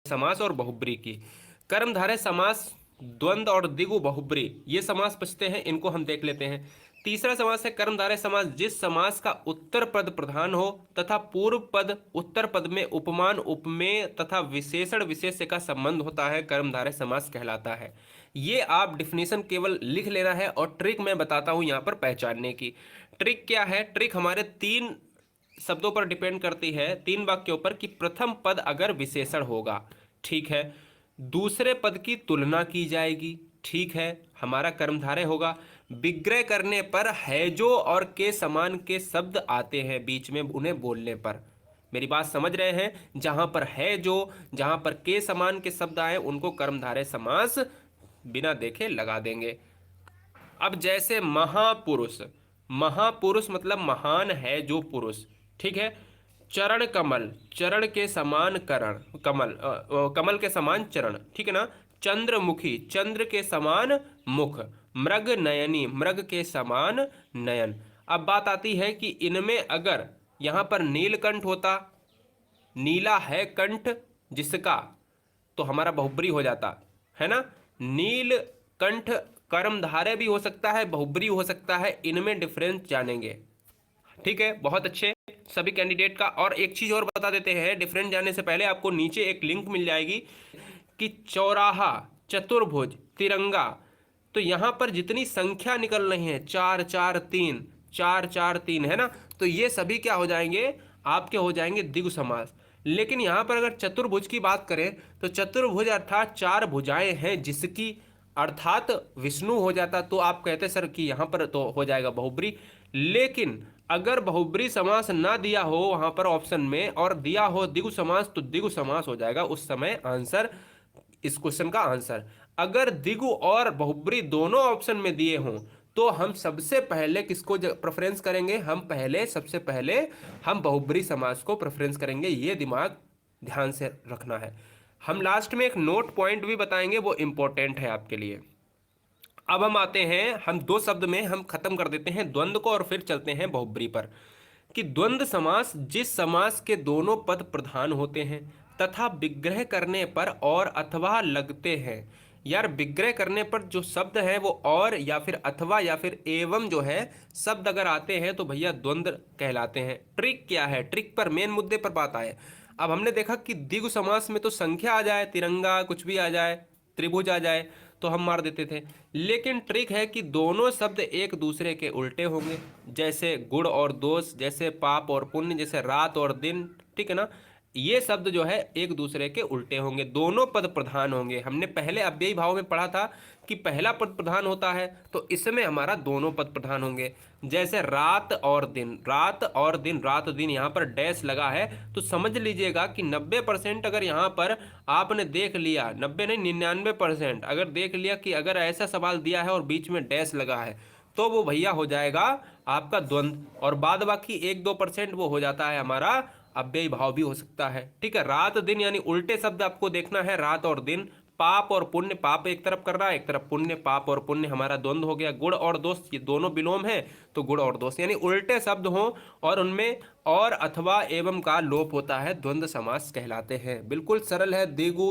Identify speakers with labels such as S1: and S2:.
S1: समास और बहुब्री की। कर्मधारय समास, द्वंद और द्विगु बहुब्री ये समास बचते हैं, इनको हम देख लेते हैं। तीसरा समास है कर्मधारय समास, जिस समास का उत्तर पद प्रधान हो तथा पूर्व पद उत्तर पद में उपमान उपमेय तथा विशेषण विशेष्य का संबंध होता है, कर्मधारय समास कहलाता है। ये आप डिफिनेशन केवल लिख लेना है और ट्रिक मैं बताता हूं यहां पर पहचानने की। ट्रिक क्या है? ट्रिक हमारे तीन शब्दों पर डिपेंड करती है, तीन वाक्यों पर, कि प्रथम पद अगर विशेषण होगा, ठीक है, दूसरे पद की तुलना की जाएगी, ठीक है, हमारा कर्मधारय होगा, विग्रह करने पर है जो और के समान के शब्द आते हैं बीच में उन्हें बोलने पर। मेरी बात समझ रहे हैं? जहां पर है जो, जहां पर के समान के शब्द आए उनको कर्मधारय समास बिना देखे लगा देंगे। अब जैसे महापुरुष, महापुरुष मतलब महान है जो पुरुष, ठीक है। चरण कमल, चरण के समान करण, कमल कमल के समान चरण, ठीक है ना। चंद्रमुखी, चंद्र के समान मुख। मृग नयनी, मृग के समान नयन। अब बात आती है कि इनमें अगर यहां पर नीलकंठ होता, नीला है कंठ जिसका, तो हमारा बहुब्री हो जाता है ना। नीलकंठ कर्मधारय भी हो सकता है, बहुब्री हो सकता है, इनमें डिफरेंस जानेंगे, ठीक है। बहुत अच्छे सभी कैंडिडेट का। और एक चीज और बता देते हैं, डिफरेंस जानने से पहले आपको नीचे एक लिंक मिल जाएगी कि चौराहा, चतुर्भुज, तिरंगा, तो यहां पर जितनी संख्या निकल रही है, चार चार तीन, चार चार तीन, है ना, तो ये सभी क्या हो जाएंगे? आपके हो जाएंगे द्विगु समास। लेकिन यहां पर अगर चतुर्भुज की बात करें तो चतुर्भुज अर्थात चार भुजाएं हैं जिसकी, अर्थात विष्णु हो जाता, तो आप कहते सर कि यहां पर तो हो जाएगा बहुब्री। लेकिन अगर बहुब्री समास ना दिया हो वहां पर ऑप्शन में और दिया हो द्विगु समास, तो द्विगु समास हो जाएगा उस समय आंसर, इस क्वेश्चन का आंसर। अगर द्विगु और बहुब्री दोनों ऑप्शन में दिए हों तो हम सबसे पहले किसको प्रेफरेंस करेंगे? हम पहले, सबसे पहले हम बहुब्री समास को प्रेफरेंस करेंगे, ये दिमाग ध्यान से रखना है। हम लास्ट में एक नोट पॉइंट भी बताएंगे, वो इंपॉर्टेंट है आपके लिए। अब हम आते हैं, हम दो शब्द में हम खत्म कर देते हैं द्वंद्व को और फिर चलते हैं बहुब्री पर। कि द्वंद्व समास, जिस समास के दोनों पद प्रधान होते हैं तथा विग्रह करने पर और अथवा लगते हैं। यार विग्रह करने पर जो शब्द है वो और या फिर अथवा या फिर एवं जो है शब्द अगर आते हैं तो भैया द्वंद्व कहलाते हैं। ट्रिक क्या है? ट्रिक पर, मेन मुद्दे पर बात आए। अब हमने देखा कि द्विगु समास में तो संख्या आ जाए, तिरंगा कुछ भी आ जाए, त्रिभुज आ जाए, तो हम मार देते थे। लेकिन ट्रिक है कि दोनों शब्द एक दूसरे के उल्टे होंगे, जैसे गुण और दोष, जैसे पाप और पुण्य, जैसे रात और दिन, ठीक है ना। ये शब्द जो है एक दूसरे के उल्टे होंगे, दोनों पद प्रधान होंगे। हमने पहले अव्ययी भाव में पढ़ा था कि पहला पद प्रधान होता है, तो इसमें हमारा दोनों पद प्रधान होंगे। जैसे रात और दिन, रात और दिन, रात दिन, यहाँ पर डैश लगा है तो समझ लीजिएगा कि 90% अगर यहाँ पर आपने देख लिया, 90 नहीं 99% अगर देख लिया कि अगर ऐसा सवाल दिया है और बीच में डैश लगा है तो वो भैया हो जाएगा आपका द्वंद्व, और बाद बाकी 1-2% वो हो जाता है हमारा अव्ययी भाव भी हो सकता है, ठीक है। रात दिन यानी उल्टे शब्द आपको देखना है, रात और दिन। पाप और पुण्य, पाप एक तरफ कर रहा है, एक तरफ पुण्य, पाप और पुण्य हमारा द्वंद्व हो गया। गुण और दोष, ये दोनों विलोम है, तो गुण और दोष यानी उल्टे शब्द हों और उनमें और अथवा एवं का लोप होता है, द्वंद्व समास कहलाते हैं। बिल्कुल सरल है। द्विगु